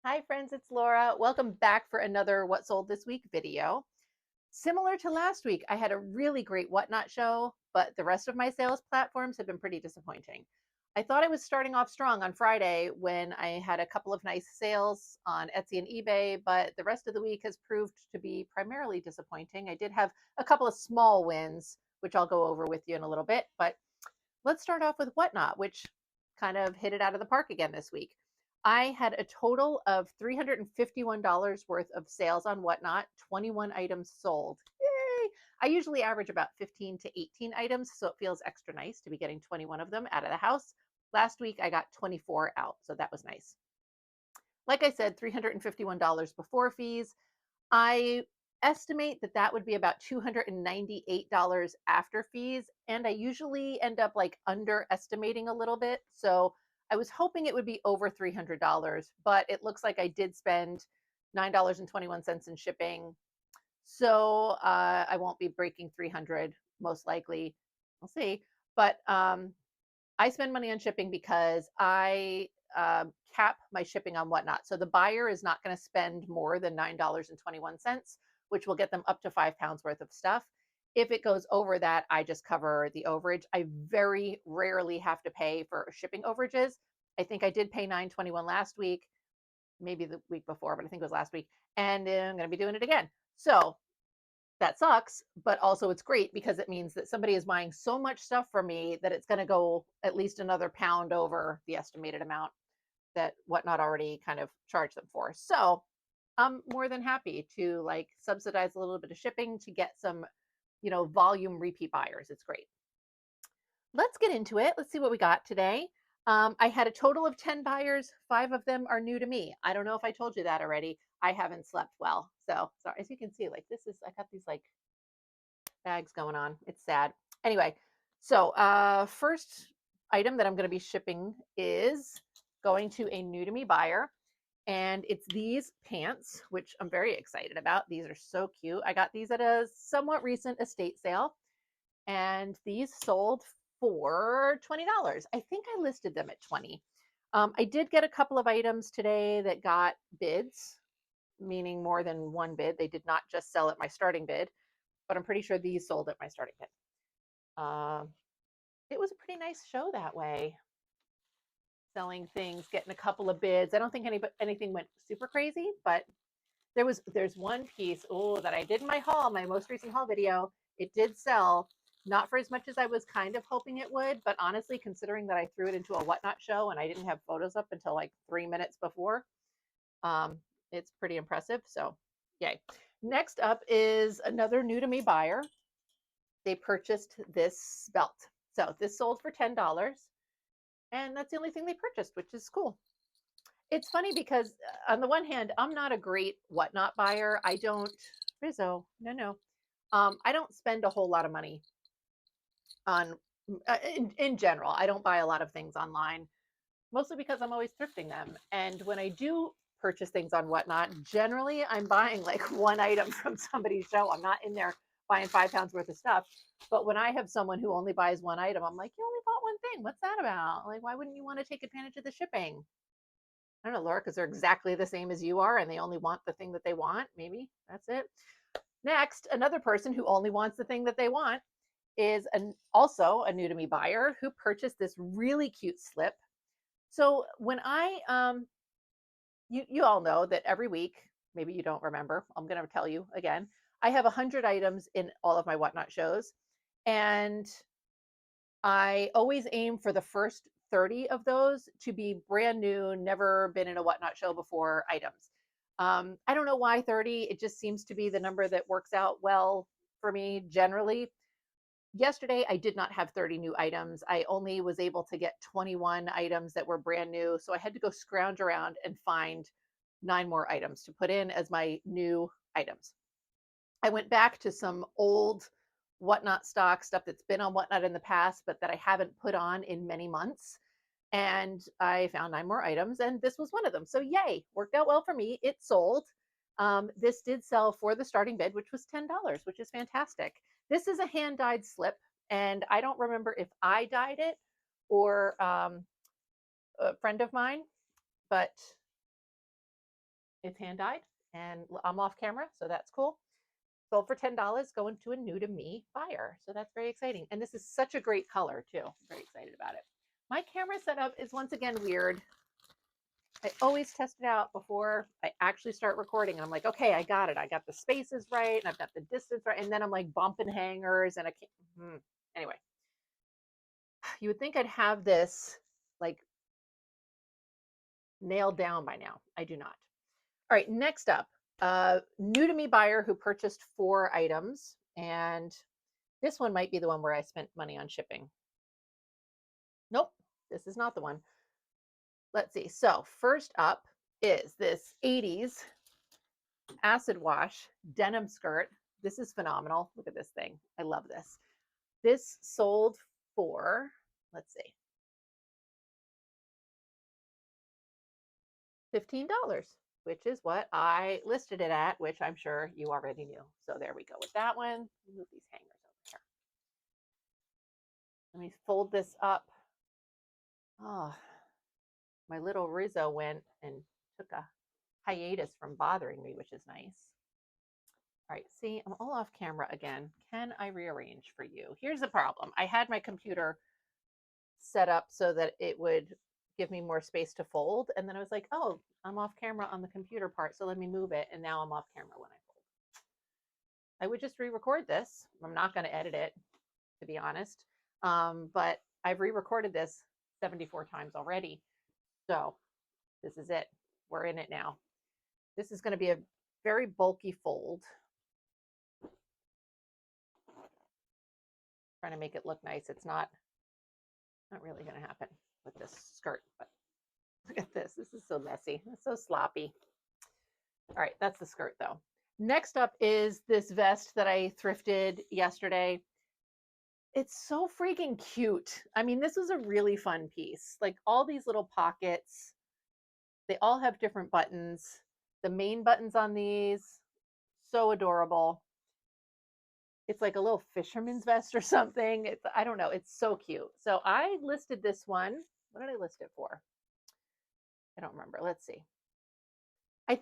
Hi friends, it's Laura. Welcome back for another What Sold This Week video. Similar to last week, I had a really great Whatnot show, but the rest of my sales platforms have been pretty disappointing. I thought I was starting off strong on Friday when I had a couple of nice sales on Etsy and eBay, but the rest of the week has proved to be primarily disappointing. I did have a couple of small wins, which I'll go over with you in a little bit, but let's start off with Whatnot, which kind of hit it out of the park again this week. I had a total of $351 worth of sales on Whatnot, 21 items sold. Yay! I usually average about 15 to 18 items, so it feels extra nice to be getting 21 of them out of the house. Last week, I got 24 out, so that was nice. Like I said, $351 before fees. I estimate that that would be about $298 after fees. And I usually end up like underestimating a little bit. So I was hoping it would be over $300, but it looks like I did spend $9.21 in shipping. So I won't be breaking 300 most likely. We'll see. But I spend money on shipping because I cap my shipping on Whatnot. So the buyer is not going to spend more than $9.21, which will get them up to 5 pounds worth of stuff. If it goes over that, I just cover the overage. I very rarely have to pay for shipping overages. I think I did pay $9.21 last week, maybe the week before, but I think it was last week. And I'm going to be doing it again. So that sucks, but also it's great because it means that somebody is buying so much stuff from me that it's going to go at least another pound over the estimated amount that Whatnot already kind of charged them for. So I'm more than happy to like subsidize a little bit of shipping to get some, volume repeat buyers. It's great. Let's get into it. Let's see what we got today. I had a total of 10 buyers. 5 of them are new to me. I don't know if I told you that already. I haven't slept well. So, as you can see, like I got these like bags going on. It's sad. Anyway, so first item that I'm going to be shipping is going to a new to me buyer. And it's these pants, which I'm very excited about. These are so cute. I got these at a somewhat recent estate sale, and these sold for $20. I think I listed them at 20. I did get a couple of items today that got bids, meaning more than one bid. They did not just sell at my starting bid, but I'm pretty sure these sold at my starting bid. Uh, it was a pretty nice show that way. Selling things, getting a couple of bids. I don't think anything went super crazy, but there's one piece that I did in my most recent haul video. It did sell, not for as much as I was kind of hoping it would, but honestly, considering that I threw it into a Whatnot show and I didn't have photos up until like 3 minutes before, um, it's pretty impressive. So, yay. Next up is another new to me buyer. They purchased this belt. So this sold for $10, and that's the only thing they purchased, which is cool. It's funny because on the one hand, I'm not a great Whatnot buyer. I don't, Rizzo, no. I don't spend a whole lot of money on, in general. I don't buy a lot of things online, mostly because I'm always thrifting them. And when I do purchase things on Whatnot, generally I'm buying like one item from somebody's show. I'm not in there buying 5 pounds worth of stuff. But when I have someone who only buys one item, I'm like, you only bought one thing. What's that about? Like, why wouldn't you want to take advantage of the shipping? I don't know, Laura, because they're exactly the same as you are and they only want the thing that they want. Maybe that's it. Next, another person who only wants the thing that they want is also a new to me buyer who purchased this really cute slip. So when you all know that every week, maybe you don't remember, I'm going to tell you again, I have 100 items in all of my Whatnot shows. And I always aim for the first 30 of those to be brand new, never been in a Whatnot show before items. I don't know why 30. It just seems to be the number that works out well for me generally. Yesterday, I did not have 30 new items. I only was able to get 21 items that were brand new. So I had to go scrounge around and find 9 more items to put in as my new items. I went back to some old Whatnot stuff that's been on Whatnot in the past, but that I haven't put on in many months. And I found 9 more items, and this was one of them. So yay, worked out well for me. It sold. This did sell for the starting bid, which was $10, which is fantastic. This is a hand dyed slip, and I don't remember if I dyed it or a friend of mine, but It's hand dyed and I'm off camera, so that's cool. Sold for $10, going to a new to me buyer. So that's very exciting. And this is such a great color too. I'm very excited about it. My camera setup is once again weird. I always test it out before I actually start recording. I'm like, okay, I got it. I got the spaces right and I've got the distance right. And then I'm like bumping hangers and I can't. Anyway, you would think I'd have this like nailed down by now. I do not. All right, next up, new to me buyer who purchased 4 items. And this one might be the one where I spent money on shipping. Nope, this is not the one. Let's see. So first up is this 80s acid wash denim skirt. This is phenomenal. Look at this thing. I love this. This sold for, let's see, $15, which is what I listed it at, which I'm sure you already knew. So there we go with that one. Move these hangers over here. Let me fold this up. Oh, my little Rizzo went and took a hiatus from bothering me, which is nice. All right, see, I'm all off camera again. Can I rearrange for you? Here's the problem. I had my computer set up so that it would give me more space to fold. And then I was like, oh, I'm off camera on the computer part, so let me move it. And now I'm off camera when I fold. I would just re-record this. I'm not going to edit it, to be honest. But I've re-recorded this 74 times already. So this is it. We're in it now. This is going to be a very bulky fold. Trying to make it look nice. It's not really going to happen with this skirt, but look at this. This is so messy. It's so sloppy. All right, that's the skirt though. Next up is this vest that I thrifted yesterday. It's so freaking cute. I mean, this was a really fun piece. Like all these little pockets, they all have different buttons. The main buttons on these, so adorable. It's like a little fisherman's vest or something. I don't know. It's so cute. So I listed this one. What did I list it for? I don't remember. Let's see.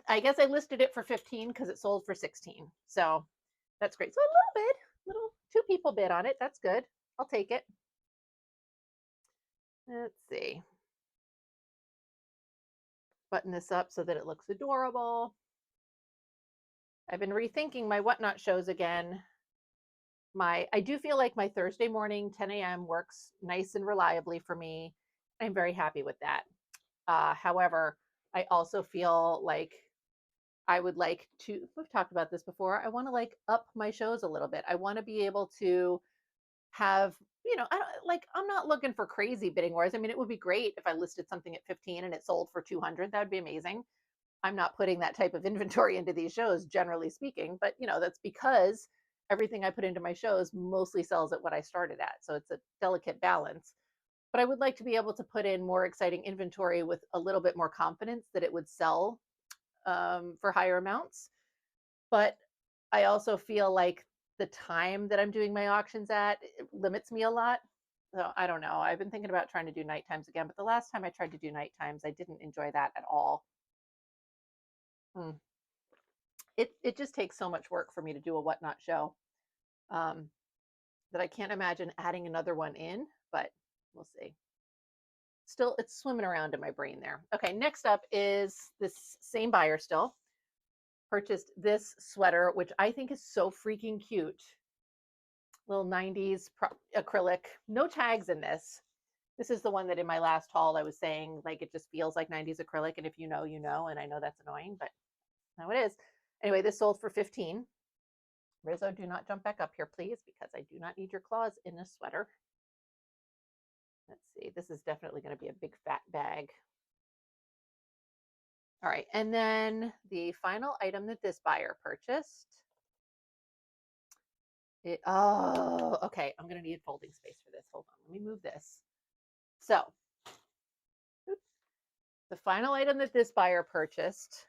I guess I listed it for 15 because it sold for 16. So that's great. So a little 2 people bid on it. That's good. I'll take it. Let's see. Button this up so that it looks adorable. I've been rethinking my whatnot shows again. I do feel like my Thursday morning 10 a.m. works nice and reliably for me. I'm very happy with that. However, I also feel like I would like to, we've talked about this before, I want to like up my shows a little bit. I want to be able to have, I'm not looking for crazy bidding wars. I mean, it would be great if I listed something at 15 and it sold for 200. That would be amazing. I'm not putting that type of inventory into these shows, generally speaking, but that's because everything I put into my shows mostly sells at what I started at. So it's a delicate balance. But I would like to be able to put in more exciting inventory with a little bit more confidence that it would sell for higher amounts. But I also feel like the time that I'm doing my auctions at limits me a lot. So I don't know. I've been thinking about trying to do night times again, but the last time I tried to do night times, I didn't enjoy that at all. It just takes so much work for me to do a whatnot show that I can't imagine adding another one in, but we'll see. Still, it's swimming around in my brain there. Okay, next up is this same buyer still purchased this sweater, which I think is so freaking cute. Little 90s acrylic, no tags in this. This is the one that in my last haul I was saying, like, it just feels like 90s acrylic. And if you know, you know, and I know that's annoying, but now it is. Anyway, this sold for 15. Rizzo, do not jump back up here, please, because I do not need your claws in this sweater. Let's see, this is definitely going to be a big fat bag. All right, and then the final item that this buyer purchased. Okay, I'm going to need folding space for this. Hold on, let me move this. So, the final item that this buyer purchased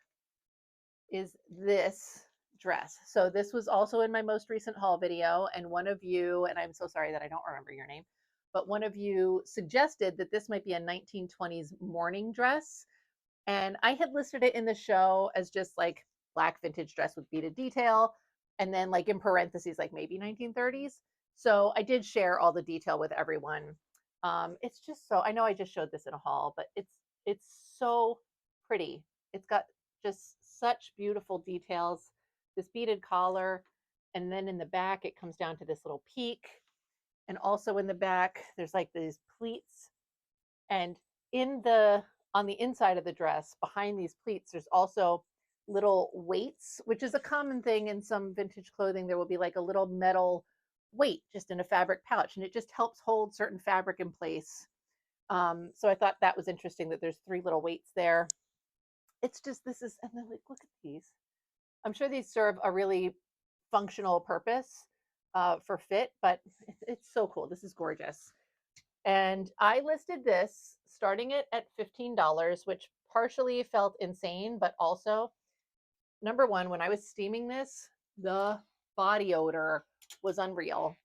is this dress. So this was also in my most recent haul video, and one of you, and I'm so sorry that I don't remember your name, but one of you suggested that this might be a 1920s morning dress. And I had listed it in the show as just like black vintage dress with beaded detail. And then like in parentheses, like maybe 1930s. So I did share all the detail with everyone. It's just so, I know I just showed this in a haul, but it's so pretty. It's got just such beautiful details. This beaded collar, and then in the back it comes down to this little peak, and also in the back there's like these pleats, and in the on the inside of the dress behind these pleats there's also little weights, which is a common thing in some vintage clothing. There will be like a little metal weight just in a fabric pouch, and it just helps hold certain fabric in place. So I thought that was interesting that there's three little weights there. It's just, this is, and then like, look at these. I'm sure these serve a really functional purpose for fit, but it's so cool. This is gorgeous. And I listed this starting it at $15, which partially felt insane, but also, number one, when I was steaming this, the body odor was unreal.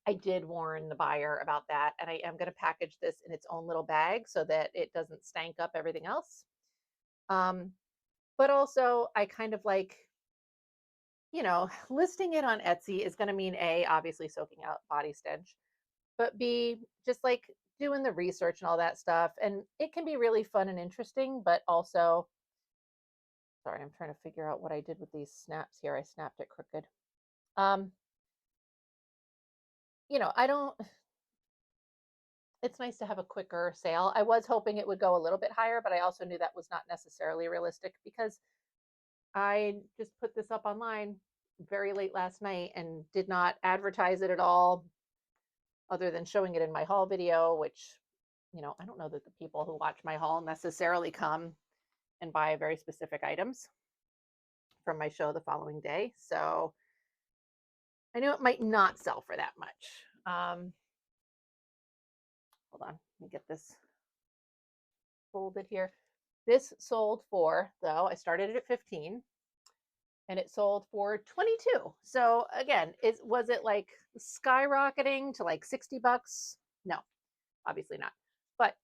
I did warn the buyer about that, and I am going to package this in its own little bag so that it doesn't stank up everything else. But also, I kind of like, listing it on Etsy is going to mean A, obviously soaking out body stench, but B, just like doing the research and all that stuff. And it can be really fun and interesting, but also, sorry, I'm trying to figure out what I did with these snaps here. I snapped it crooked. I don't, it's nice to have a quicker sale. I was hoping it would go a little bit higher, but I also knew that was not necessarily realistic because I just put this up online very late last night and did not advertise it at all, other than showing it in my haul video, which, I don't know that the people who watch my haul necessarily come and buy very specific items from my show the following day. So I knew it might not sell for that much. Hold on, let me get this folded here. This sold for, though, I started it at 15 and it sold for 22. So again, was it like skyrocketing to like 60 bucks? No, obviously not. But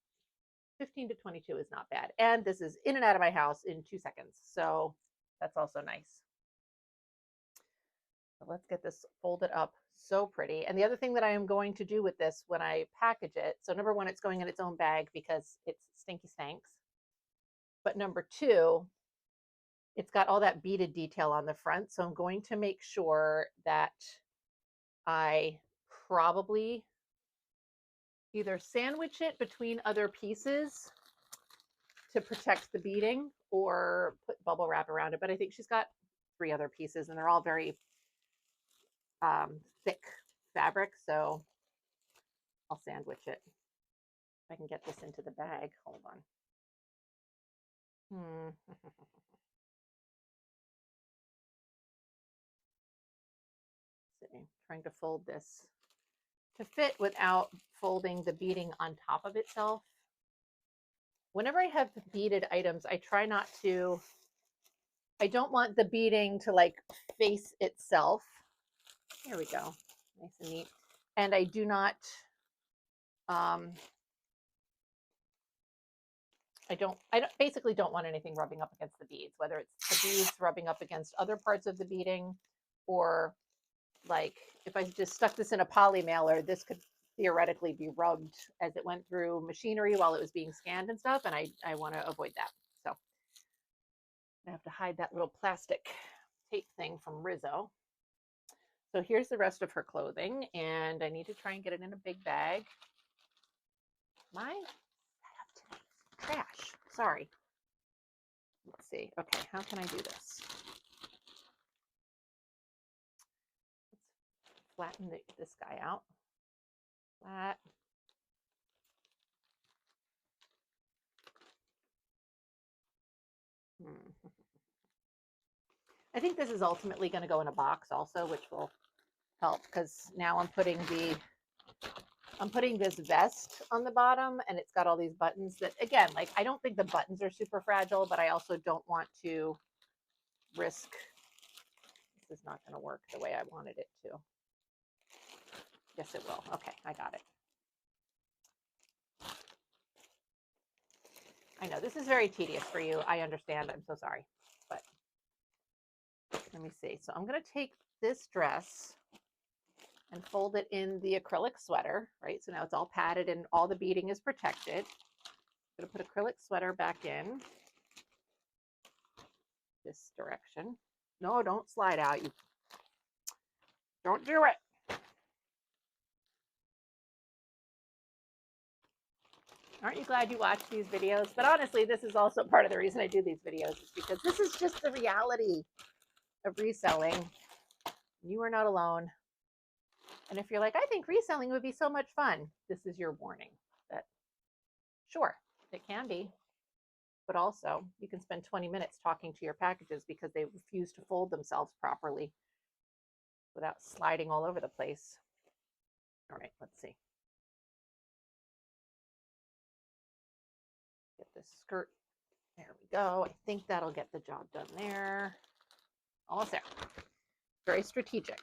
15 to 22 is not bad. And this is in and out of my house in 2 seconds. So that's also nice. So let's get this folded up. So pretty. And the other thing that I am going to do with this when I package it, so number one, it's going in its own bag because it's stinky stanks. But number two, it's got all that beaded detail on the front. So I'm going to make sure that I probably either sandwich it between other pieces to protect the beading or put bubble wrap around it. But I think she's got 3 other pieces and they're all very thick fabric. So I'll sandwich it. If I can get this into the bag, hold on. See, trying to fold this to fit without folding the beading on top of itself. Whenever I have beaded items, I try not to, I don't want the beading to like face itself. Here we go, nice and neat. And I do not, I basically don't want anything rubbing up against the beads, whether it's the beads rubbing up against other parts of the beading, or like if I just stuck this in a poly mailer, this could theoretically be rubbed as it went through machinery while it was being scanned and stuff. And I want to avoid that. So I have to hide that little plastic tape thing from Rizzo. So here's the rest of her clothing, and I need to try and get it in a big bag. My setup today, trash. Sorry. Let's see. Okay, how can I do this? Let's flatten this guy out. Flat. I think this is ultimately going to go in a box also, which will help because now I'm putting this vest on the bottom, and it's got all these buttons that, again, like I don't think the buttons are super fragile, but I also don't want to risk this is not going to work the way I wanted it to. Yes, it will. Okay, I got it. I know this is very tedious for you. I understand. I'm so sorry. But let me see. So I'm going to take this dress and fold it in the acrylic sweater, right? So now it's all padded and all the beading is protected. I'm going to put acrylic sweater back in this direction. No, don't slide out. You don't do it. Aren't you glad you watch these videos? But honestly, this is also part of the reason I do these videos, is because this is just the reality of reselling. You are not alone. And if you're like, I think reselling would be so much fun, this is your warning that sure, it can be, but also you can spend 20 minutes talking to your packages because they refuse to fold themselves properly without sliding all over the place. All right, let's see. Get this skirt. There we go. I think that'll get the job done there. Almost there. Very strategic.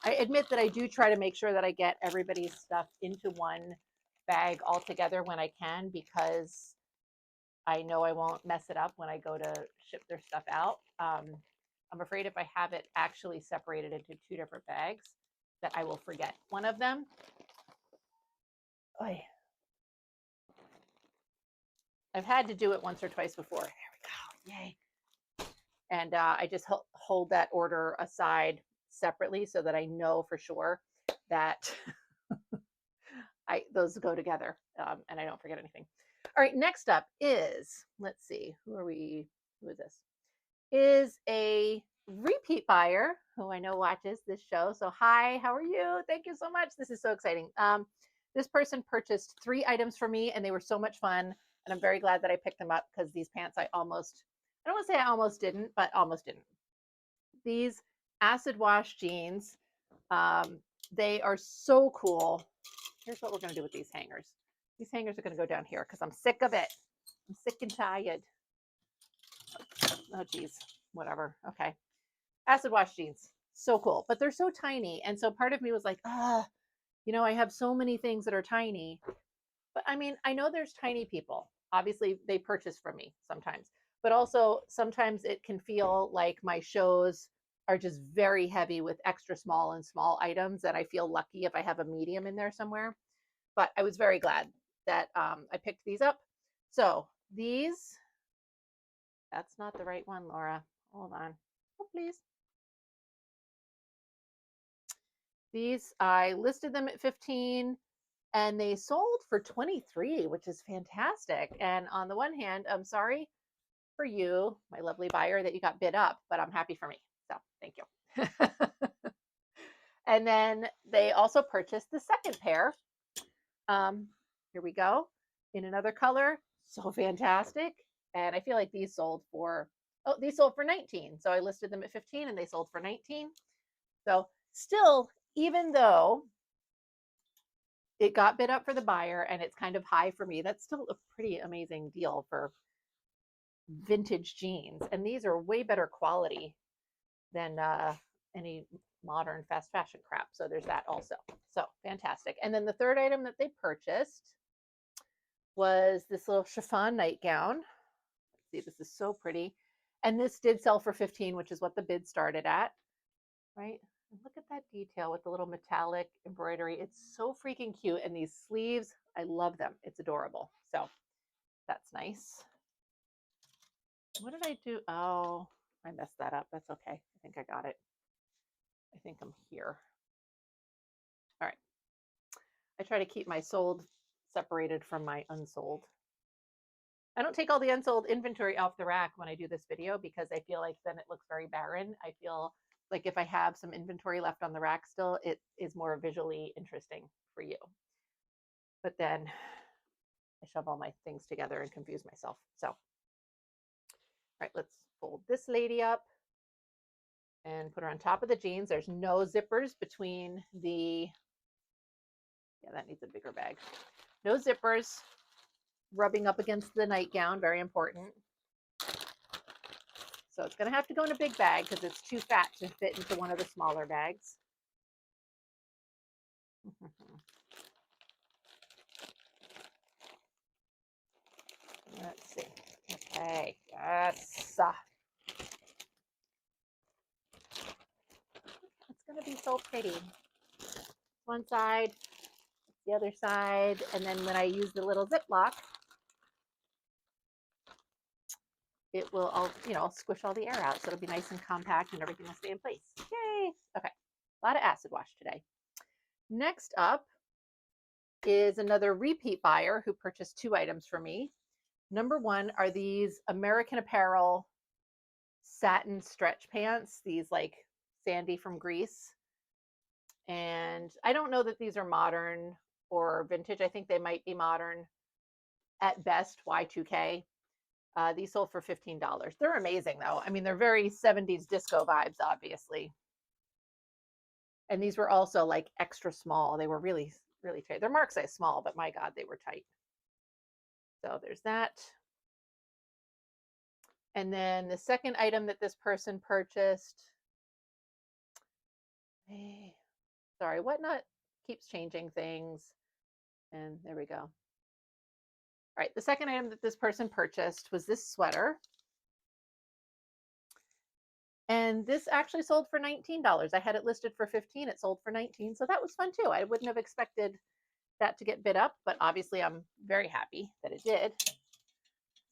I admit that I do try to make sure that I get everybody's stuff into one bag all together when I can, because I know I won't mess it up when I go to ship their stuff out. I'm afraid if I have it actually separated into two different bags, that I will forget one of them. Oy. I've had to do it once or twice before. There we go. Yay. And I just hold that order aside separately so that I know for sure that those go together, and I don't forget anything. All right, next up is, let's see, who is this? Is a repeat buyer who I know watches this show. So hi, how are you? Thank you so much. This is so exciting. This person purchased 3 items for me and they were so much fun. And I'm very glad that I picked them up, because these pants I don't want to say I almost didn't, but almost didn't. These acid wash jeans, they are so cool. Here's what we're going to do with these hangers. These hangers are going to go down here because I'm sick of it. I'm sick and tired. Oh, geez. Whatever. Okay. Acid wash jeans. So cool. But they're so tiny. And so part of me was like, I have so many things that are tiny. But I mean, I know there's tiny people. Obviously, they purchase from me sometimes. But also, sometimes it can feel like my shows are just very heavy with extra small and small items. And I feel lucky if I have a medium in there somewhere. But I was very glad that I picked these up. So these, that's not the right one, Laura. Hold on. Oh, please. These, I listed them at 15 and they sold for 23, which is fantastic. And on the one hand, I'm sorry for you, my lovely buyer, that you got bid up, but I'm happy for me. So thank you. And then they also purchased the second pair. Here we go, in another color. So fantastic. And I feel like these sold for 19. So I listed them at 15 and they sold for 19. So still, even though it got bid up for the buyer and it's kind of high for me, that's still a pretty amazing deal for vintage jeans. And these are way better quality than any modern fast fashion crap. So there's that also. So fantastic. And then the third item that they purchased was this little chiffon nightgown. Let's see, this is so pretty. And this did sell for 15, which is what the bid started at, right? And look at that detail with the little metallic embroidery. It's so freaking cute. And these sleeves, I love them. It's adorable. So that's nice. What did I do? Oh, I messed that up. That's okay. I think I got it. I think I'm here. All right. I try to keep my sold separated from my unsold. I don't take all the unsold inventory off the rack when I do this video, because I feel like then it looks very barren. I feel like if I have some inventory left on the rack still, it is more visually interesting for you. But then I shove all my things together and confuse myself. So, all right, let's fold this lady up and put her on top of the jeans. There's no zippers between the, yeah, that needs a bigger bag. No zippers rubbing up against the nightgown, very important. So it's going to have to go in a big bag because it's too fat to fit into one of the smaller bags. Let's see. Okay, yes. It's gonna be so pretty. One side, the other side, and then when I use the little Ziploc, it will all, squish all the air out. So it'll be nice and compact and everything will stay in place. Yay. Okay. A lot of acid wash today. Next up is another repeat buyer who purchased 2 items for me. Number 1 are these American Apparel satin stretch pants, these like Sandy from Greece. And I don't know that these are modern or vintage. I think they might be modern, at best Y2K. These sold for $15. They're amazing though. I mean, they're very 70s disco vibes, obviously. And these were also like extra small. They were really, really tight. They're mark size small, but my God, they were tight. So there's that. And then the second item that this person purchased, sorry, Whatnot keeps changing things. And there we go. All right, the second item that this person purchased was this sweater. And this actually sold for $19. I had it listed for $15. It sold for $19. So that was fun too. I wouldn't have expected that to get bid up, but obviously I'm very happy that it did.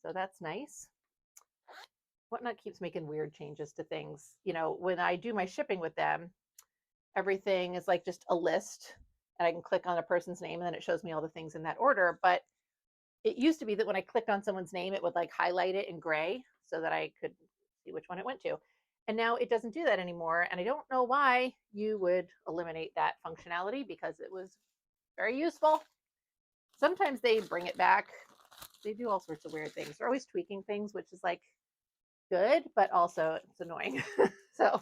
So that's nice. Whatnot keeps making weird changes to things. When I do my shipping with them, everything is like just a list and I can click on a person's name and then it shows me all the things in that order. But it used to be that when I clicked on someone's name, it would like highlight it in gray so that I could see which one it went to. And now it doesn't do that anymore. And I don't know why you would eliminate that functionality because it was very useful. Sometimes they bring it back. They do all sorts of weird things. They're always tweaking things, which is like good, but also it's annoying. So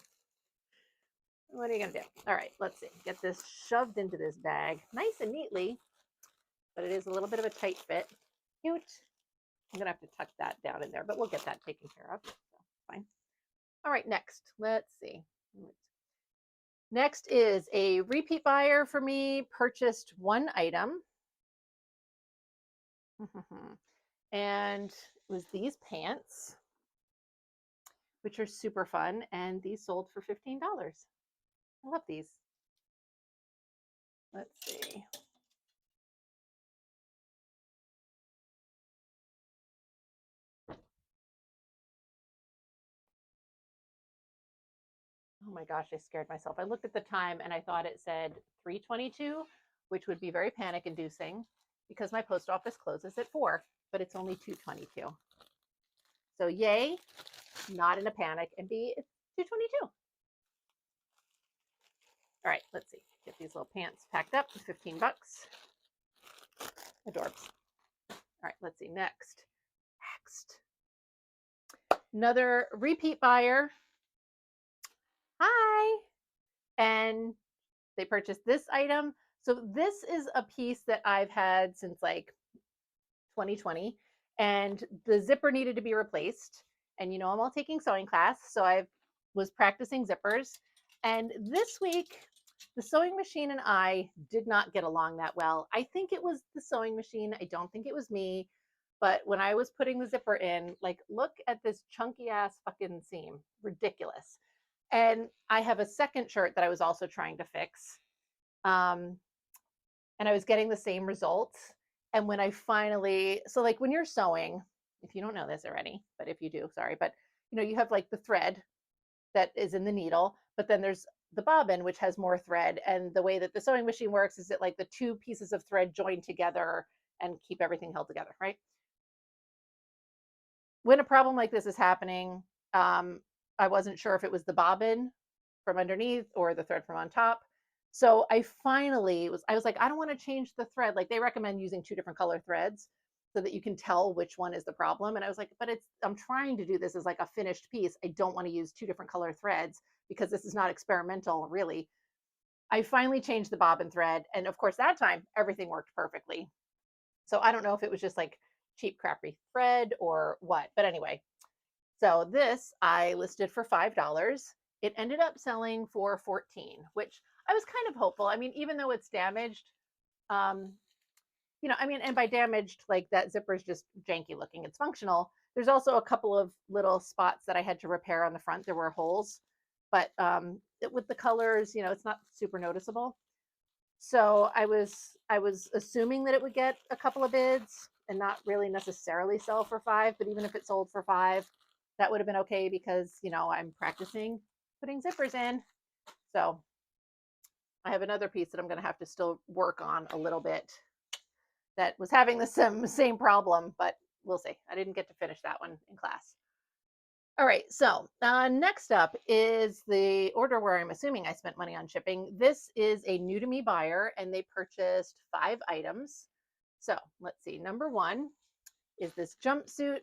what are you going to do? All right, let's see. Get this shoved into this bag nice and neatly, but it is a little bit of a tight fit. Cute. I'm going to have to tuck that down in there, but we'll get that taken care of. So fine. All right, next, let's see. Next is a repeat buyer for me, purchased 1 item. And it was these pants, which are super fun. And these sold for $15. I love these. Let's see. Oh my gosh, I scared myself. I looked at the time and I thought it said 3:22, which would be very panic inducing because my post office closes at 4, but it's only 2:22. So yay, not in a panic, and B, it's 2:22. All right, let's see. Get these little pants packed up for $15. Adorbs. All right, let's see. Next. Another repeat buyer. Hi. And they purchased this item. So this is a piece that I've had since like 2020, and the zipper needed to be replaced. And I'm all taking sewing class, so I was practicing zippers. And this week, the sewing machine and I did not get along that well. I think it was the sewing machine. I don't think it was me. But when I was putting the zipper in, like, look at this chunky ass fucking seam. Ridiculous. And I have a second shirt that I was also trying to fix. And I was getting the same results. And when I finally, so like when you're sewing, if you don't know this already, but if you do, sorry, but you have like the thread that is in the needle, but then there's the bobbin, which has more thread. And the way that the sewing machine works is that like the 2 pieces of thread join together and keep everything held together, right? When a problem like this is happening, I wasn't sure if it was the bobbin from underneath or the thread from on top. So I was like, I don't want to change the thread. Like they recommend using 2 different color threads so that you can tell which one is the problem. And I was like, but I'm trying to do this as like a finished piece. I don't want to use 2 different color threads because this is not experimental, really. I finally changed the bobbin thread. And of course, that time everything worked perfectly. So I don't know if it was just like cheap, crappy thread or what. But anyway, so this I listed for $5. It ended up selling for $14, which I was kind of hopeful. I mean, even though it's damaged, um, I mean, and by damaged, like that zipper is just janky looking. It's functional. There's also a couple of little spots that I had to repair on the front. There were holes, but with the colors, it's not super noticeable. So I was assuming that it would get a couple of bids and not really necessarily sell for 5, but even if it sold for 5, that would have been okay because, I'm practicing putting zippers in. So I have another piece that I'm going to have to still work on a little bit that was having the same problem, but we'll see. I didn't get to finish that one in class. All right, so next up is the order where I'm assuming I spent money on shipping. This is a new to me buyer, and they purchased 5 items. So let's see. Number 1 is this jumpsuit.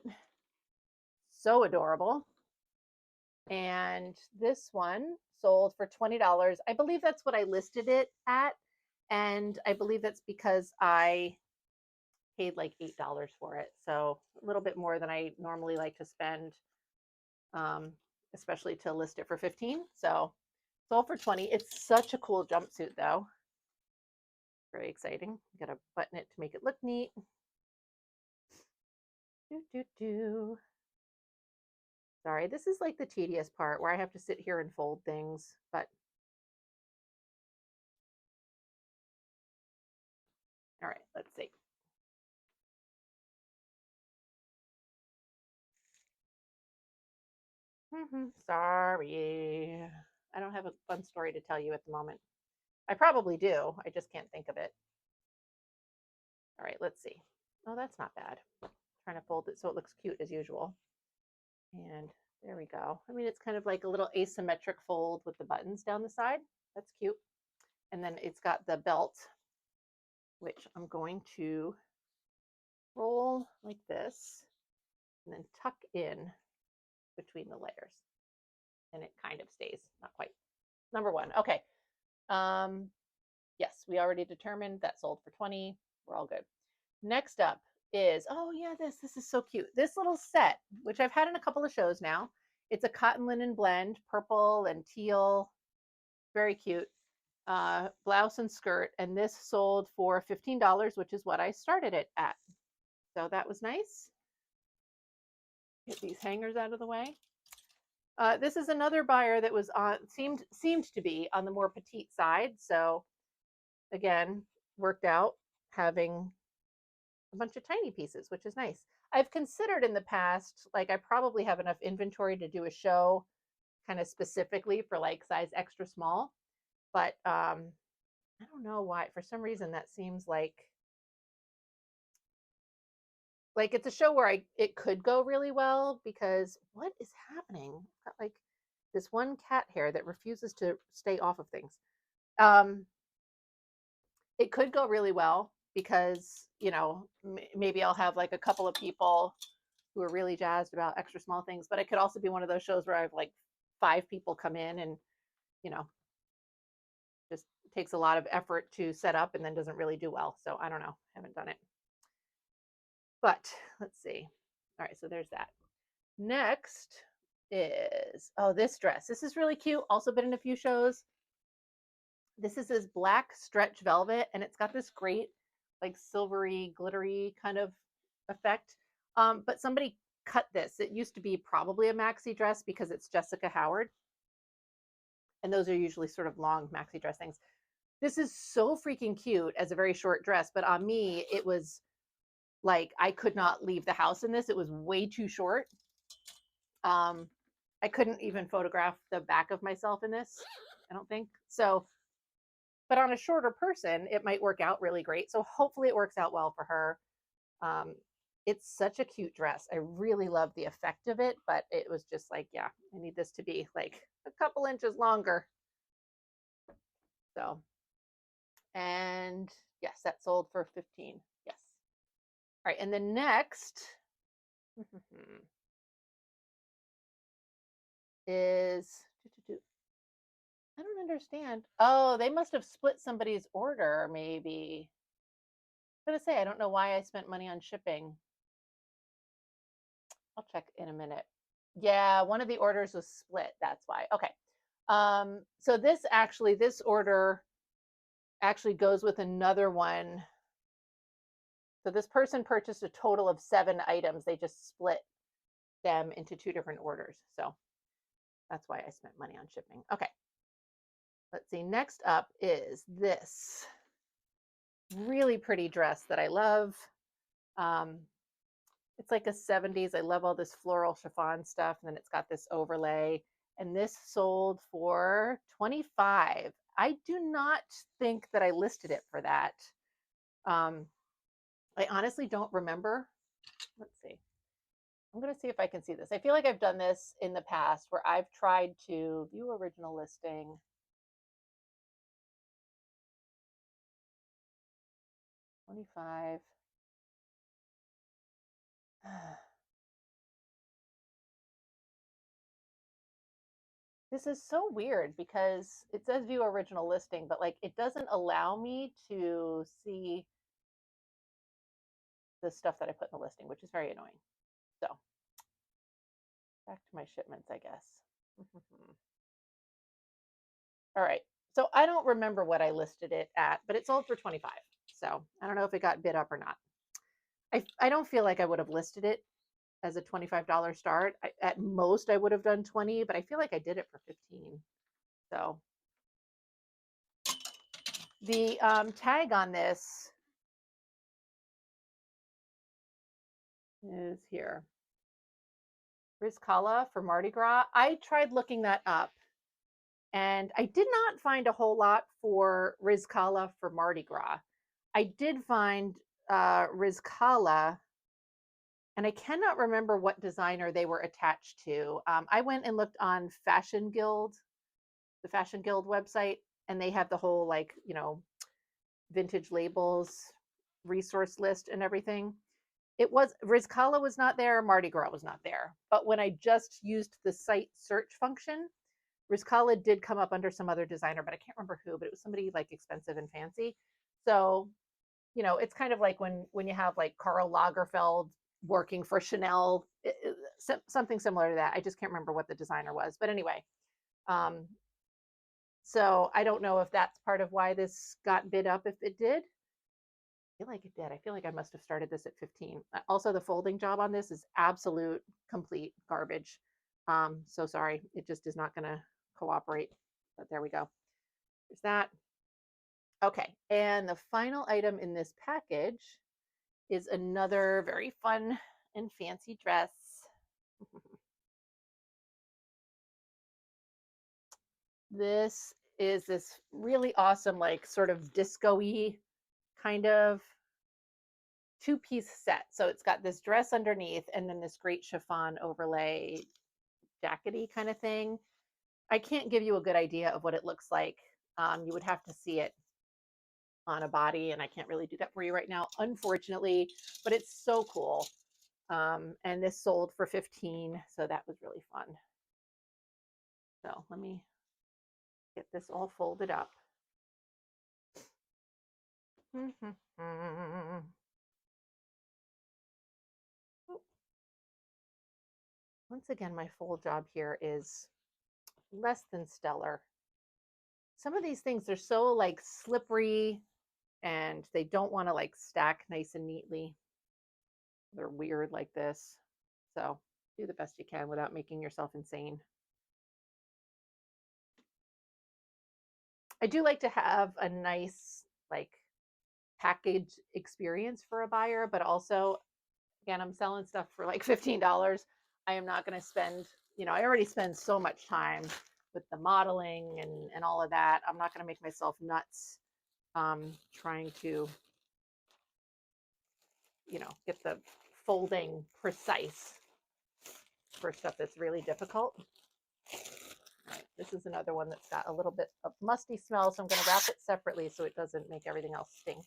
So adorable. And this one sold for $20. I believe that's what I listed it at. And I believe that's because I paid like $8 for it. So a little bit more than I normally like to spend, especially to list it for 15. So sold for 20. It's such a cool jumpsuit though. Very exciting. Got to button it to make it look neat. Sorry, this is like the tedious part where I have to sit here and fold things, but all right, let's see. Sorry. I don't have a fun story to tell you at the moment. I probably do. I just can't think of it. All right, let's see. Oh, that's not bad. Trying to fold it so it looks cute as usual. And there we go. I mean, it's kind of like a little asymmetric fold with the buttons down the side. That's cute. And then it's got the belt, which I'm going to roll like this and then tuck in between the layers. And it kind of stays, not quite. Number 1. Okay. Yes, we already determined that sold for 20. We're all good. Next up is, oh yeah, this is so cute. This little set, which I've had in a couple of shows now. It's a cotton linen blend, purple and teal. Very cute. Blouse and skirt. And this sold for $15, which is what I started it at. So that was nice. Get these hangers out of the way. This is another buyer that was on seemed to be on the more petite side. So again, worked out having a bunch of tiny pieces, which is nice. I've considered in the past, like I probably have enough inventory to do a show kind of specifically for like size extra small, but I don't know why. For some reason, that seems like it's a show where it could go really well because what is happening? I've got like this one cat hair that refuses to stay off of things. It could go really well because maybe I'll have like a couple of people who are really jazzed about extra small things, but it could also be one of those shows where I have like 5 people come in and just takes a lot of effort to set up and then doesn't really do well. So I don't know, haven't done it, but let's see. All right, so there's that. Next is, oh, this dress. This is really cute. Also been in a few shows. This is this black stretch velvet, and it's got this great, like silvery, glittery kind of effect. But somebody cut this. It used to be probably a maxi dress because it's Jessica Howard, and those are usually sort of long maxi dress things. This is so freaking cute as a very short dress, but on me, it was like I could not leave the house in this. It was way too short. I couldn't even photograph the back of myself in this, I don't think. So, but on a shorter person, it might work out really great. So hopefully it works out well for her. It's such a cute dress. I really love the effect of it, but it was just like, yeah, I need this to be like a couple inches longer. So, and yes, that sold for 15. Yes. All right. And then next is, I don't understand. Oh, they must have split somebody's order, maybe. I was gonna say, I don't know why I spent money on shipping. I'll check in a minute. Yeah, one of the orders was split. That's why. Okay. So this order actually goes with another one. So this person purchased a total of 7 items. They just split them into 2 different orders. So that's why I spent money on shipping. Okay. Let's see. Next up is this really pretty dress that I love. Um, it's like a 70s. I love all this floral chiffon stuff. And then it's got this overlay. And this sold for $25. I do not think that I listed it for that. I honestly don't remember. Let's see. I'm going to see if I can see this. I feel like I've done this in the past where I've tried to view original listing. $25. This is so weird because it says view original listing, but like it doesn't allow me to see the stuff that I put in the listing, which is very annoying. So back to my shipments, I guess. All right. So I don't remember what I listed it at, but it sold for 25. So I don't know if it got bid up or not. I don't feel like I would have listed it as a $25 start. At most, I would have done 20, but I feel like I did it for 15. So the tag on this is here. Rizcala for Mardi Gras. I tried looking that up and I did not find a whole lot for Rizcala for Mardi Gras. I did find Rizcala, and I cannot remember what designer they were attached to. I went and looked on Fashion Guild, the Fashion Guild website, and they have the whole like, vintage labels resource list and everything. It was Rizcala was not there, Mardi Gras was not there. But when I just used the site search function, Rizcala did come up under some other designer, but I can't remember who, but it was somebody like expensive and fancy. So, it's kind of like when you have like Karl Lagerfeld working for Chanel, something similar to that. I just can't remember what the designer was. But anyway, so I don't know if that's part of why this got bid up, if it did. I feel like it did. I feel like I must have started this at 15. Also, the folding job on this is absolute complete garbage. So sorry, it just is not going to cooperate. But there we go. There's that. Okay, and the final item in this package is another very fun and fancy dress. This is this really awesome, like sort of disco-y kind of 2-piece set. So it's got this dress underneath and then this great chiffon overlay jackety kind of thing. I can't give you a good idea of what it looks like. You would have to see it on a body, and I can't really do that for you right now, unfortunately, but it's so cool. And this sold for 15, so that was really fun. So let me get this all folded up. Once again, my fold job here is less than stellar. Some of these things are so like slippery and they don't want to like stack nice and neatly. They're weird like this. So do the best you can without making yourself insane. I do like to have a nice like package experience for a buyer, but also, again, I'm selling stuff for like $15. I am not going to spend, I already spend so much time with the modeling and all of that. I'm not going to make myself nuts trying to, get the folding precise for stuff that's really difficult. All right, this is another one that's got a little bit of musty smell, so I'm going to wrap it separately so it doesn't make everything else stink.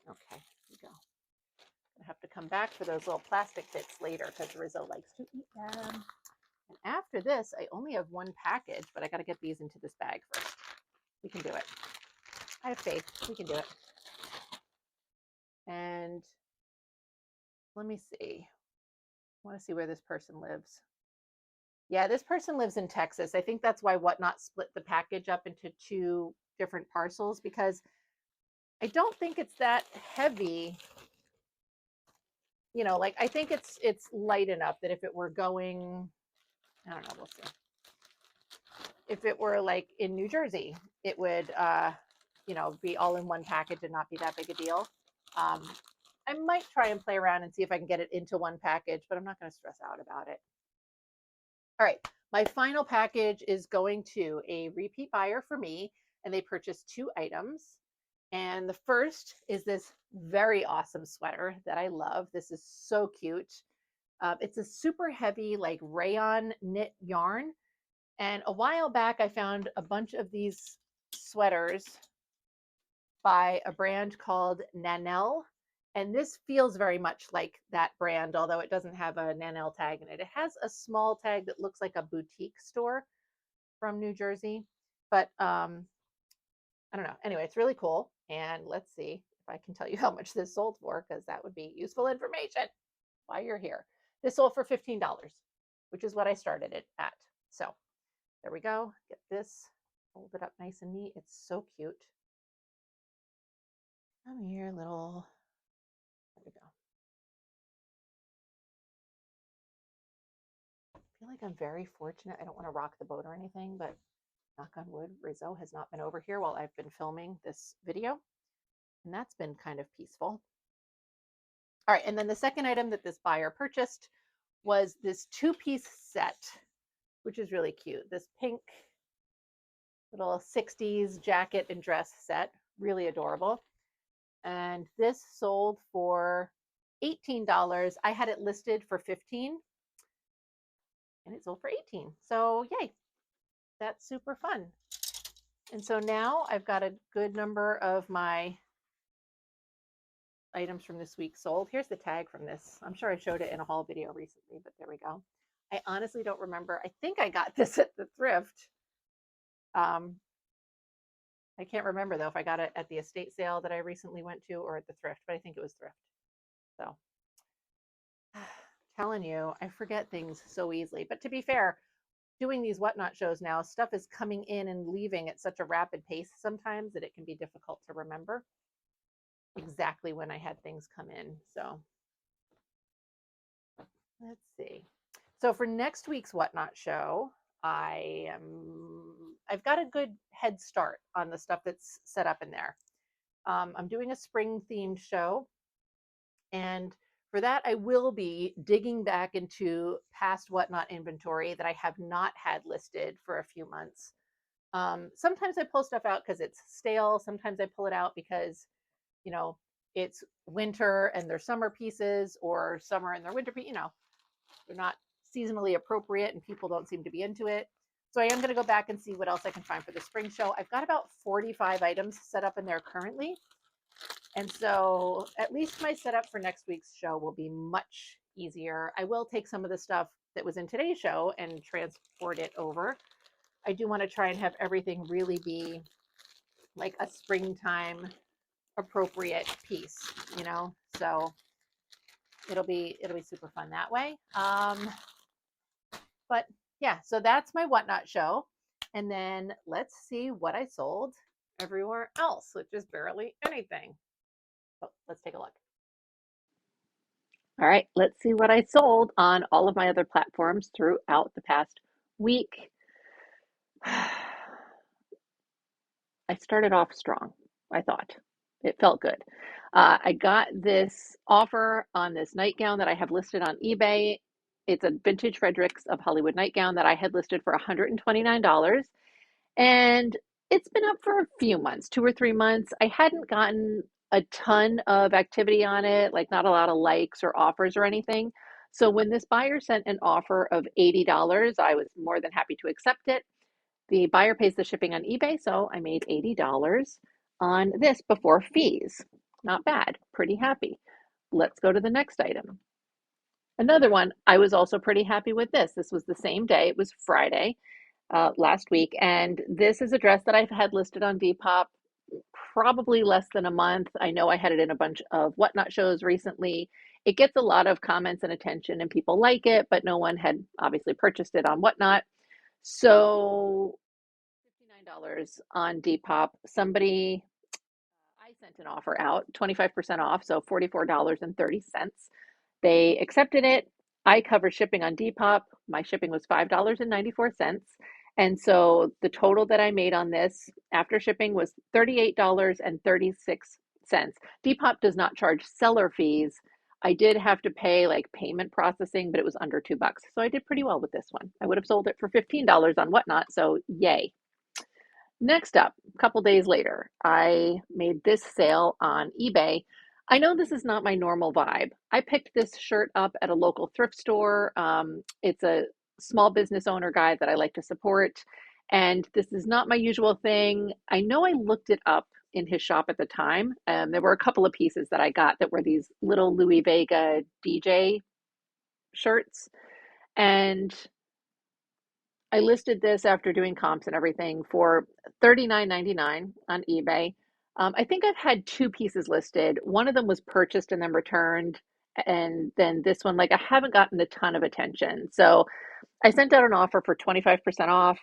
Okay, here we go. I have to come back for those little plastic bits later because Rizzo likes to eat them. And after this, I only have one package, but I got to get these into this bag first. We can do it. I have faith. We can do it. And let me see. I want to see where this person lives. Yeah, this person lives in Texas. I think that's why Whatnot split the package up into two different parcels because I don't think it's that heavy. You know, like I think it's light enough that if it were going, I don't know, we'll see. If it were like in New Jersey, it would you know, be all in one package and not be that big a deal. Um, I might try and play around and see if I can get it into one package, but I'm not going to stress out about it. All right, my final package is going to a repeat buyer for me, and they purchased 2 items. And the first is this very awesome sweater that I love. This is so cute. It's a super heavy, like rayon knit yarn. And a while back, I found a bunch of these sweaters by a brand called Nanelle. And this feels very much like that brand, although it doesn't have a Nanelle tag in it. It has a small tag that looks like a boutique store from New Jersey. But I don't know. Anyway, it's really cool. And let's see if I can tell you how much this sold for, because that would be useful information while you're here. This sold for $15, which is what I started it at. So there we go. Get this, fold it up nice and neat. It's so cute. Come here, little, there we go. I feel like I'm very fortunate. I don't want to rock the boat or anything, but knock on wood, Rizzo has not been over here while I've been filming this video. And that's been kind of peaceful. All right, and then the second item that this buyer purchased was this 2-piece set, which is really cute. This pink little 60s jacket and dress set, really adorable. And this sold for $18. I had it listed for $15 and it sold for $18. So yay, that's super fun. And so now I've got a good number of my items from this week sold. Here's the tag from this. I'm sure I showed it in a haul video recently, but there we go. I honestly don't remember. I think I got this at the thrift. I can't remember though if I got it at the estate sale that I recently went to or at the thrift, but I think it was thrift. So telling you, I forget things so easily. But to be fair, doing these Whatnot shows now, stuff is coming in and leaving at such a rapid pace sometimes that it can be difficult to remember exactly when I had things come in. So let's see. So for next week's Whatnot show, I've got a good head start on the stuff that's set up in there. I'm doing a spring themed show, and for that I will be digging back into past Whatnot inventory that I have not had listed for a few months. Sometimes I pull stuff out because it's stale. Sometimes I pull it out because, you know, it's winter and they're summer pieces, or summer and they're winter pieces. You know, they're not seasonally appropriate and people don't seem to be into it. So I am going to go back and see what else I can find for the spring show. I've got about 45 items set up in there currently. And so at least my setup for next week's show will be much easier. I will take some of the stuff that was in today's show and transport it over. I do want to try and have everything really be like a springtime appropriate piece, you know? So it'll be super fun that way. But yeah, so that's my Whatnot show. And then let's see what I sold everywhere else, which is barely anything. So let's take a look. All right, let's see what I sold on all of my other platforms throughout the past week. I started off strong, I thought. It felt good. I got this offer on this nightgown that I have listed on eBay. It's a vintage Fredericks of Hollywood nightgown that I had listed for $129. And it's been up for a few months, 2 or 3 months. I hadn't gotten a ton of activity on it, like not a lot of likes or offers or anything. So when this buyer sent an offer of $80, I was more than happy to accept it. The buyer pays the shipping on eBay, so I made $80 on this before fees. Not bad, pretty happy. Let's go to the next item. Another one, I was also pretty happy with this. This was the same day, it was Friday last week, and this is a dress that I've had listed on Depop probably less than a month. I know I had it in a bunch of whatnot shows recently. It gets a lot of comments and attention, and people like it, but no one had obviously purchased it on whatnot. So $59 on Depop. I sent an offer out, 25% off, so $44.30. They accepted it. I covered shipping on Depop. My shipping was $5.94. And so the total that I made on this after shipping was $38.36. Depop does not charge seller fees. I did have to pay like payment processing, but it was under $2. So I did pretty well with this one. I would have sold it for $15 on whatnot. So yay. Next up, a couple days later, I made this sale on eBay. I know this is not my normal vibe. I picked this shirt up at a local thrift store. It's a small business owner guy that I like to support, and this is not my usual thing. I know I looked it up in his shop at the time. There were a couple of pieces that I got that were these little Louis Vega DJ shirts, and I listed this after doing comps and everything for $39.99 on eBay. I think I've had two pieces listed. One of them was purchased and then returned. And then this one, like I haven't gotten a ton of attention. So I sent out an offer for 25% off,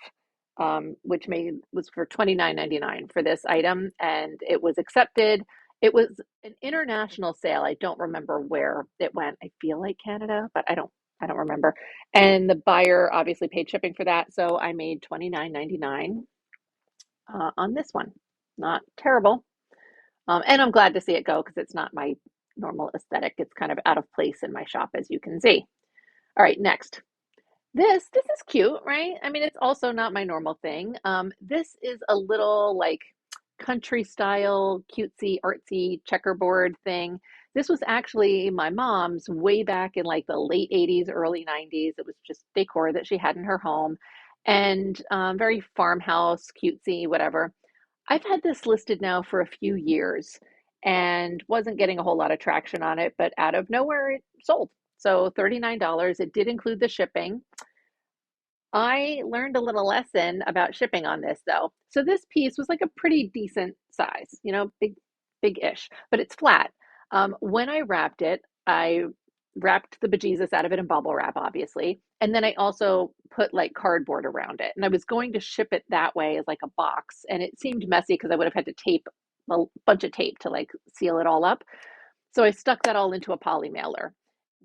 which was for $29.99 for this item, and it was accepted. It was an international sale. I don't remember where it went. I feel like Canada, but I don't remember. And the buyer obviously paid shipping for that, so I made $29.99 on this one. Not terrible. And I'm glad to see it go because it's not my normal aesthetic. It's kind of out of place in my shop, as you can see. All right, next. This is cute, right? I mean, it's also not my normal thing. This is a little like country style, cutesy, artsy checkerboard thing. This was actually my mom's way back in like the late 80s, early 90s. It was just decor that she had in her home and very farmhouse, cutesy, whatever. I've had this listed now for a few years and wasn't getting a whole lot of traction on it, but out of nowhere it sold. So $39. It did include the shipping. I learned a little lesson about shipping on this though. So this piece was like a pretty decent size, big-ish, but it's flat. When I wrapped it, I wrapped the bejesus out of it in bubble wrap, obviously. And then I also put like cardboard around it. And I was going to ship it that way as like a box. And it seemed messy because I would have had to tape a bunch of tape to like seal it all up. So I stuck that all into a poly mailer,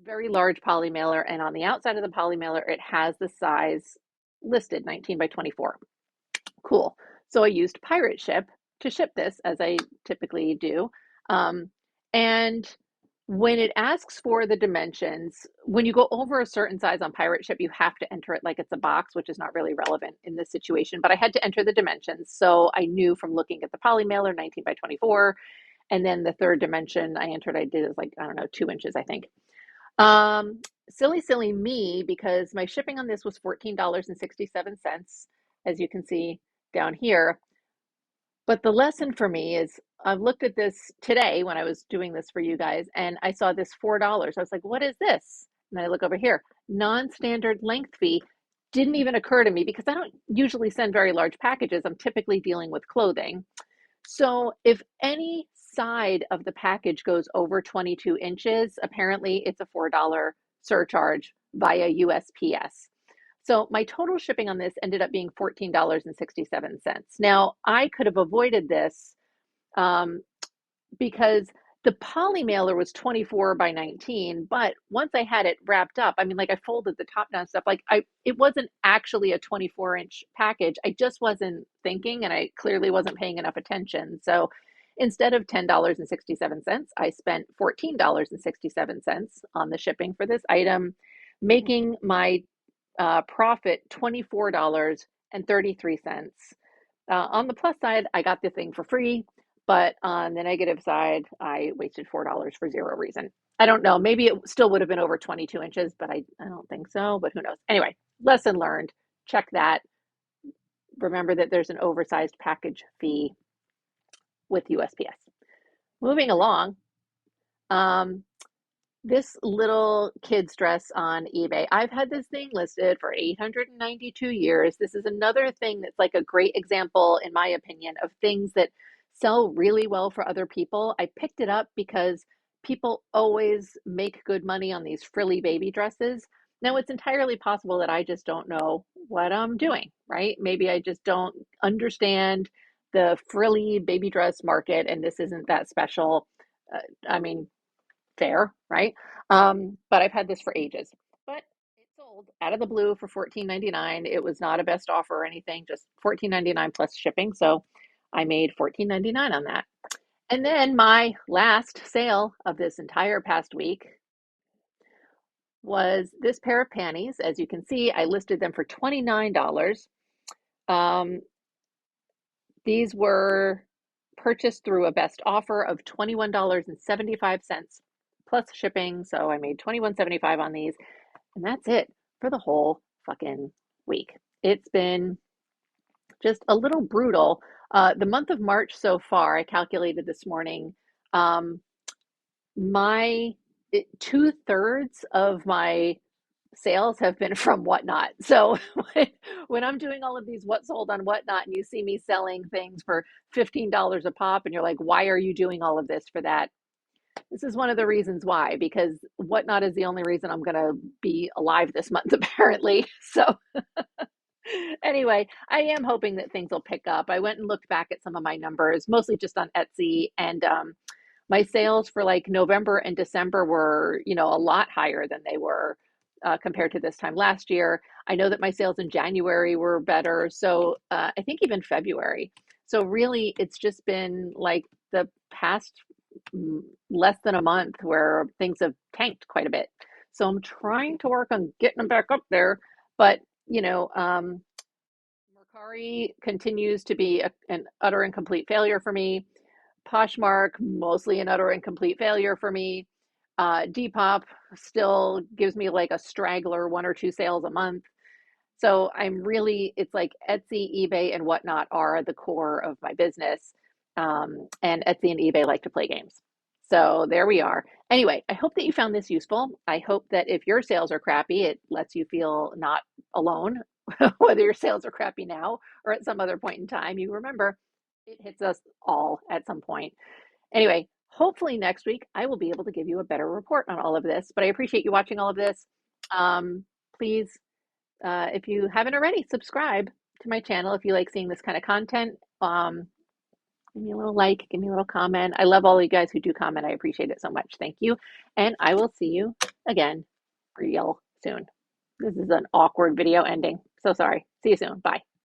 very large poly mailer. And on the outside of the poly mailer, it has the size listed 19 by 24. Cool. So I used Pirate Ship to ship this as I typically do. And when it asks for the dimensions, when you go over a certain size on Pirate Ship, you have to enter it like it's a box, which is not really relevant in this situation, but I had to enter the dimensions. So I knew from looking at the poly mailer, 19 by 24. And then the third dimension I did is like, I don't know, 2 inches, I think. Silly me, because my shipping on this was $14.67, as you can see down here. But the lesson for me is I've looked at this today when I was doing this for you guys, and I saw this $4. I was like, what is this? And then I look over here, non-standard length fee. Didn't even occur to me because I don't usually send very large packages. I'm typically dealing with clothing. So if any side of the package goes over 22 inches, apparently it's a $4 surcharge via USPS. So my total shipping on this ended up being $14.67. Now, I could have avoided this because the poly mailer was 24 by 19, but once I had it wrapped up, I mean, like I folded the top down stuff, it wasn't actually a 24-inch package. I just wasn't thinking, and I clearly wasn't paying enough attention. So instead of $10.67, I spent $14.67 on the shipping for this item, making my profit $24.33. On the plus side, I got the thing for free, but on the negative side, I wasted $4 for zero reason. I don't know. Maybe it still would have been over 22 inches, but I don't think so, but who knows? Anyway, lesson learned. Check that. Remember that there's an oversized package fee with USPS. Moving along, this little kid's dress on eBay. I've had this thing listed for 892 years. This is another thing that's like a great example, in my opinion, of things that sell really well for other people. I picked it up because people always make good money on these frilly baby dresses. Now, it's entirely possible that I just don't know what I'm doing, right? Maybe I just don't understand the frilly baby dress market and this isn't that special. Uh, I mean, fair, right? But I've had this for ages. But it sold out of the blue for $14.99. It was not a best offer or anything, just $14.99 plus shipping. So I made $14.99 on that. And then my last sale of this entire past week was this pair of panties. As you can see, I listed them for $29. Um, these were purchased through a best offer of $21.75 plus shipping. So I made $21.75 on these, and that's it for the whole fucking week. It's been just a little brutal. The month of March so far, I calculated this morning, um, my 2/3 of my sales have been from Whatnot. So when I'm doing all of these what sold on Whatnot and you see me selling things for $15 a pop and you're like, why are you doing all of this for that? This is one of the reasons why, because Whatnot is the only reason I'm going to be alive this month, apparently. So anyway, I am hoping that things will pick up. I went and looked back at some of my numbers, mostly just on Etsy, and my sales for like November and December were, a lot higher than they were compared to this time last year. I know that my sales in January were better, so I think even February. So really, it's just been like the past less than a month where things have tanked quite a bit. So I'm trying to work on getting them back up there, but Mercari continues to be an utter and complete failure for me. Poshmark, mostly an utter and complete failure for me. Depop still gives me like a straggler one or two sales a month. So it's like Etsy, eBay, and Whatnot are the core of my business. And Etsy and eBay like to play games. So there we are. Anyway, I hope that you found this useful. I hope that if your sales are crappy, it lets you feel not alone, whether your sales are crappy now or at some other point in time. You remember, it hits us all at some point. Anyway, hopefully next week I will be able to give you a better report on all of this. But I appreciate you watching all of this. Please, if you haven't already, subscribe to my channel if you like seeing this kind of content. Give me a little like, give me a little comment. I love all you guys who do comment. I appreciate it so much. Thank you. And I will see you again real soon. This is an awkward video ending. So sorry. See you soon. Bye.